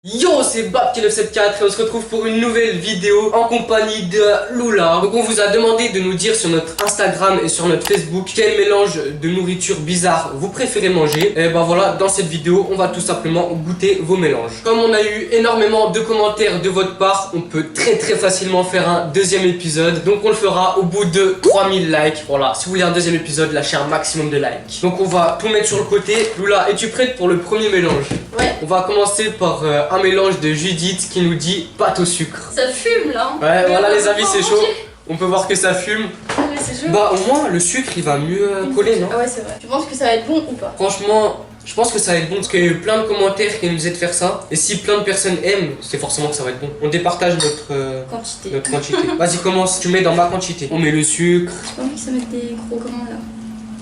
Yo, c'est Bab974 et on se retrouve pour une nouvelle vidéo en compagnie de Lula. Donc on vous a demandé de nous dire sur notre Instagram et sur notre Facebook quel mélange de nourriture bizarre vous préférez manger. Et ben voilà, dans cette vidéo, on va tout simplement goûter vos mélanges. Comme on a eu énormément de commentaires de votre part, on peut très facilement faire un deuxième épisode. Donc on le fera au bout de 3000 likes. Voilà, si vous voulez un deuxième épisode, lâchez un maximum de likes. Donc on va tout mettre sur le côté. Lula, es-tu prête pour le premier mélange? Ouais. On va commencer par un mélange de Judith qui nous dit pâte au sucre. Ça fume là. Ouais, voilà les amis, c'est chaud. On peut voir que ça fume. Ah mais c'est chaud. Bah au moins le sucre il va mieux coller, non? Ah ouais c'est vrai. Tu penses que ça va être bon ou pas? Franchement, je pense que ça va être bon parce qu'il y a eu plein de commentaires qui nous disaient de faire ça. Et si plein de personnes aiment, c'est forcément que ça va être bon. On départage Quantité. notre quantité. Vas-y commence, tu mets dans ma quantité. On met le sucre. J'ai pas envie que ça mette des gros comment là.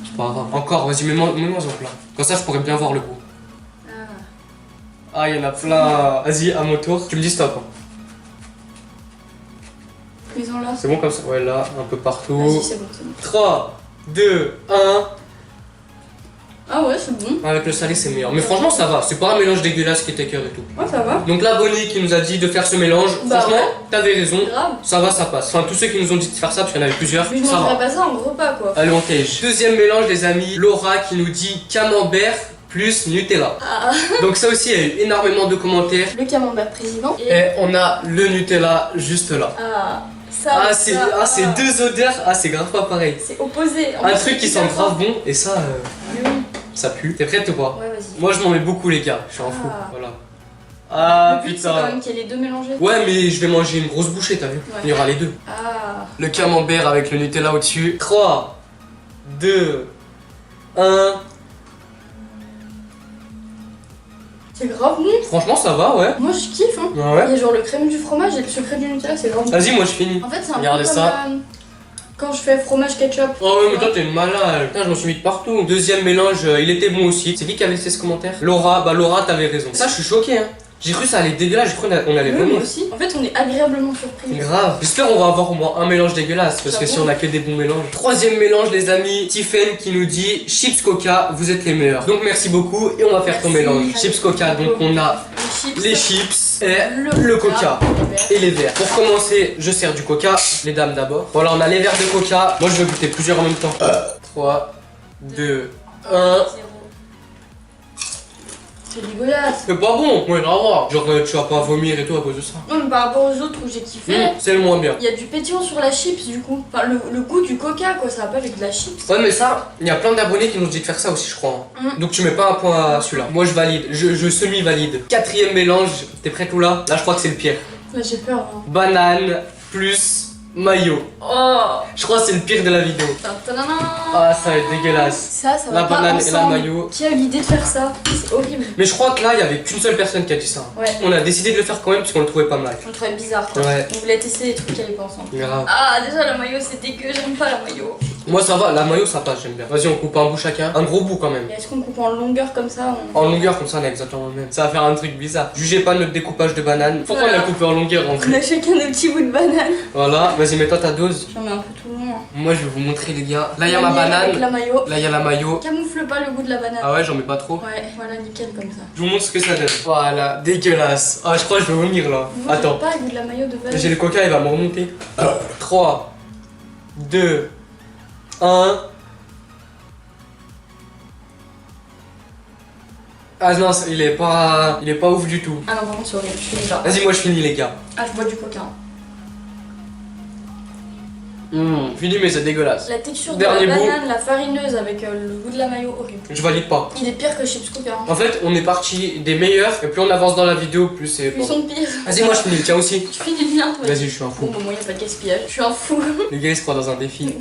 C'est pas grave. Encore, vas-y mets-moi en plat. Comme ça je pourrais bien voir le goût. Ah, il y en a plein. Vas-y, à mon tour. Tu me dis stop. Hein. Mets-en là. C'est bon comme ça? Ouais, là, un peu partout. Vas-y, c'est bon, c'est bon. 3, 2, 1. Ah ouais, c'est bon. Avec le salé, c'est meilleur. Mais franchement, ça va. C'est pas un mélange dégueulasse qui était cœur et tout. Ouais, ça va. Donc, l'abonné qui nous a dit de faire ce mélange, Bah franchement, ouais. t'avais raison. Grave. Ça va, ça passe. Enfin, tous ceux qui nous ont dit de faire ça, parce qu'il y en avait plusieurs, Mais je ça mangerais va. pas ça en repas quoi. Allez, on tège. Deuxième mélange, les amis. Laura qui nous dit camembert plus Nutella. Ah. Donc, ça aussi, il y a eu énormément de commentaires. Le camembert président. Et on a le Nutella juste là. Ah. Ça. Ah, c'est deux odeurs. Ah, c'est grave pas pareil. C'est opposé. En Un plus, truc c'est qui sent hyper grave fort. bon et ça, Oui. ça pue. T'es prête ou pas? Ouais, vas-y. Moi je m'en mets beaucoup les gars, je suis un fou. Ah. Voilà. Ah Le but, c'est quand putain. même qu'il y ait les deux mélangés. Ouais mais je vais manger une grosse bouchée, t'as vu? Ouais. Il y aura les deux. Ah. Le camembert avec le Nutella au-dessus. 3, 2, 1. C'est grave bon. Franchement ça va, ouais. Moi je kiffe hein. Ah ouais. Il y a genre le crème du fromage et le sucré du Nutella, c'est grave bon. Vas-y, moi je finis. En fait, c'est un Regardez peu ça. comme quand je fais fromage ketchup. Oh ouais mais toi t'es une malade. Putain je m'en suis mis de partout. Deuxième mélange, il était bon aussi. C'est qui avait fait ce commentaire? Laura, bah Laura t'avais raison. Ça je suis choqué hein. J'ai cru ça allait dégueulasse, j'ai cru qu'on allait Ouais, vomir. moi aussi. En fait, on est agréablement surpris. Grave. J'espère on va avoir au moins un mélange dégueulasse parce que si on a que des bons mélanges. Troisième mélange les amis, Tiffen qui nous dit chips coca, vous êtes les meilleurs. Donc merci beaucoup et on va faire ton Merci. mélange. Chips coca, donc on a les chips et le coca et les verres. Pour commencer, je sers du coca, les dames d'abord. Voilà, on a les verres de coca. Moi je vais goûter plusieurs en même temps. 3, 2, 1. C'est dégueulasse. C'est pas bon, ouais, grave. Genre tu vas pas vomir et tout à cause de ça. Non, mais par rapport aux autres où j'ai kiffé, C'est le moins bien. il y a du pétillant sur la chips du coup. Enfin, le goût du coca quoi, ça va pas avec de la chips. Ouais mais ça, il y a plein d'abonnés qui nous disent de faire ça aussi je crois. Mm. Donc tu mets pas un point à celui-là. Moi je valide, je semi-valide. Quatrième mélange, t'es prêt ou là? Là je crois que c'est le pire. Là, j'ai peur. Hein. Banane plus maillot. Oh. Je crois que c'est le pire de la vidéo. Ta-ta-na-na. Ah ça va être dégueulasse. Ça va La pas banane et la ensemble. maillot. Qui a eu l'idée de faire ça? C'est horrible. Mais je crois que là il y avait qu'une seule personne qui a dit ça. Ouais. On a décidé de le faire quand même parce qu'on le trouvait pas mal. On le trouvait bizarre quoi. Ouais. On voulait tester des trucs qui allaient pas ensemble. Grave. Ah, déjà la maillot c'est dégueu, j'aime pas la maillot. Moi ça va, la maillot ça passe, j'aime bien. Vas-y on coupe un bout chacun. Un gros bout quand même. Et est-ce qu'on coupe en longueur comme ça En longueur comme ça on a exactement le même. Ça va faire un truc bizarre. Jugez pas notre découpage de banane. Pourquoi on Voilà. l'a coupé en longueur en On fait? a chacun des petits bouts de banane. Voilà, vas-y mets-toi ta dose. J'en mets un peu tout le long. Moi je vais vous montrer les gars. Là il y a ma Avec banane. la maillot. Là il y a la maillot. Camoufle pas le goût de la banane. Ah ouais j'en mets pas trop. Ouais, voilà, nickel comme ça. Je vous montre ce que ça donne. Voilà, dégueulasse. Ah je crois que je vais vomir là. Moi, Attends. j'aime pas le goût de la maillot de base. J'ai le coca, il va me remonter. 3, 2, 1. Ah non, il est pas ouf du tout. Ah non, par contre, c'est horrible, je finis là. Vas-y, moi je finis les gars. Ah, je bois du coca. Hein. Fini mais c'est dégueulasse. La texture de Dernier la bout. banane, la farineuse avec le goût de la maillot, horrible. Je valide pas. Il est pire que chips coca. Hein. En fait, on est parti des meilleurs et plus on avance dans la vidéo, plus c'est Ils bon. sont pires. Vas-y, moi je finis, tiens aussi. Je finis bien, toi. Vas-y, je suis un Bon, fou. bah, moi, y'a pas de gaspillage. Je suis un fou. Les gars, ils se croient dans un défi.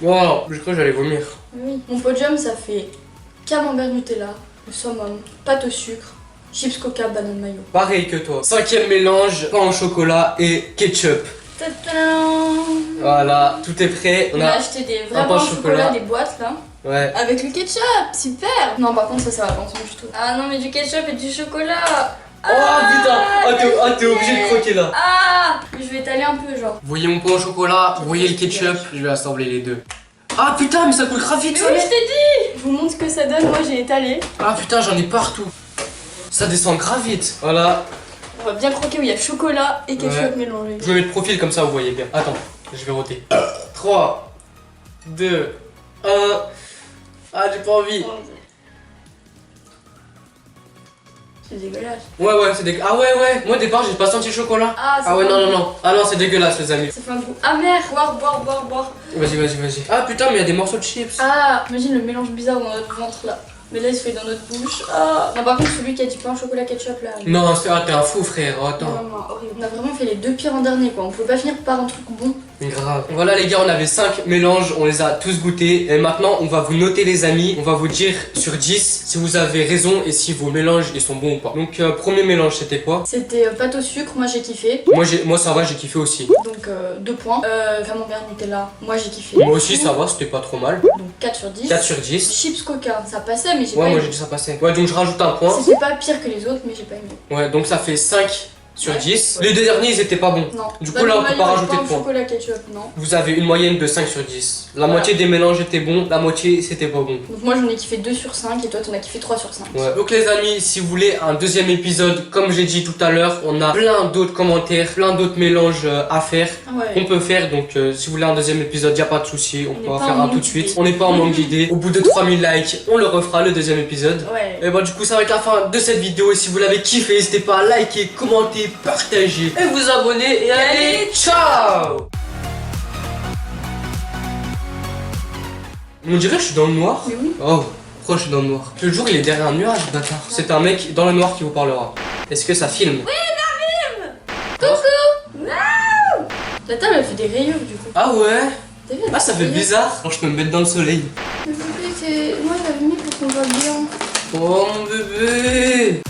Wow, je crois que j'allais vomir. Oui. Mon podium, ça fait camembert Nutella, le summum, pâte au sucre, chips coca, banane maillot. Pareil que toi. Cinquième mélange, pain au chocolat et ketchup. Tadam. Voilà, tout est prêt. On a acheté des vrais pain pains au au chocolat, chocolat. des boîtes là. Ouais. Avec le ketchup, super. Non, par contre, ça va pas ensemble du tout. Ah non, mais du ketchup et du chocolat. Oh putain, t'es obligé de croquer là. Ah, je vais étaler un peu, genre. Vous voyez mon pain au chocolat, vous voyez le ketchup, je vais assembler les deux. Ah putain, mais ça coule grave vite Mais ça. oui, je t'ai dit. Je vous montre ce que ça donne. Moi, j'ai étalé. Ah putain, j'en ai partout. Ça descend grave vite. Voilà. On va bien croquer où il y a chocolat et ketchup mélangé. Je me mets de profil comme ça, vous voyez bien. Attends, je vais roter. 3, 2, 1. Ah, j'ai pas envie. C'est dégueulasse. Ouais, c'est dégueulasse. Ah ouais. Moi au départ, j'ai pas senti le chocolat. Ah ouais, non. Ah non, c'est dégueulasse, les amis. Ça fait un goût amer. Boire. Vas-y. Ah putain, mais il y a des morceaux de chips. Ah, imagine le mélange bizarre dans notre ventre là. Mais là, il se fait dans notre bouche. Ah. Non, par contre, celui qui a du pain au chocolat ketchup là. Non, t'es un fou, frère. Attends. Non, horrible. On a vraiment fait les deux pires en dernier quoi. On pouvait pas finir par un truc bon. Grave. Voilà les gars, on avait 5 mélanges, on les a tous goûtés. Et maintenant, on va vous noter les amis. On va vous dire sur 10 si vous avez raison et si vos mélanges ils sont bons ou pas. Donc premier mélange, c'était quoi? C'était pâte au sucre, moi j'ai kiffé. Moi ça va, j'ai kiffé aussi. Donc 2 points. Camembert Nutella, moi j'ai kiffé. Moi aussi ça va, c'était pas trop mal. Donc 4 sur 10. 4 sur 10. Chips Coca, ça passait mais j'ai Ouais, pas moi aimé. j'ai dit ça passait. Ouais, donc je rajoute un point. C'était pas pire que les autres mais j'ai pas aimé. Ouais, donc ça fait 5 sur 10. Les deux derniers ils étaient pas bons. Non. Du coup là on peut pas rajouter de points. points. Chocolat ketchup, non. Vous avez une moyenne de 5 sur 10. La Voilà. moitié des mélanges étaient bons, la moitié c'était pas bon. Donc moi j'en ai kiffé 2 sur 5 et toi t'en as kiffé 3 sur 5. Ouais. Donc les amis, si vous voulez un deuxième épisode, comme j'ai dit tout à l'heure, on a plein d'autres commentaires, plein d'autres mélanges à faire. Ouais. On peut faire, donc si vous voulez un deuxième épisode, y a pas de souci, on peut en n'est pas faire en un manque tout de suite. d'idées. On n'est pas en manque d'idées. Au bout de 3000 likes, on le refera le deuxième épisode. Ouais. Et bon du coup ça va être la fin de cette vidéo et si vous l'avez kiffé, n'hésitez pas à liker, commenter, partager et vous abonner et allez, ciao. On dirait que je suis dans le noir. Mais oui. Oh, pourquoi je suis dans le noir? Le jour il est derrière un nuage, bâtard. C'est un mec dans le noir qui vous parlera. Est-ce que ça filme? Oui, ça filme. Coucou. Waouh. La table elle fait des rayures du coup. Ah ouais? T'as vu, Ah ça fait bizarre. Quand je peux me mettre dans le soleil. Mais bébé, moi j'avais mis pour qu'on voit bien. Oh mon bébé.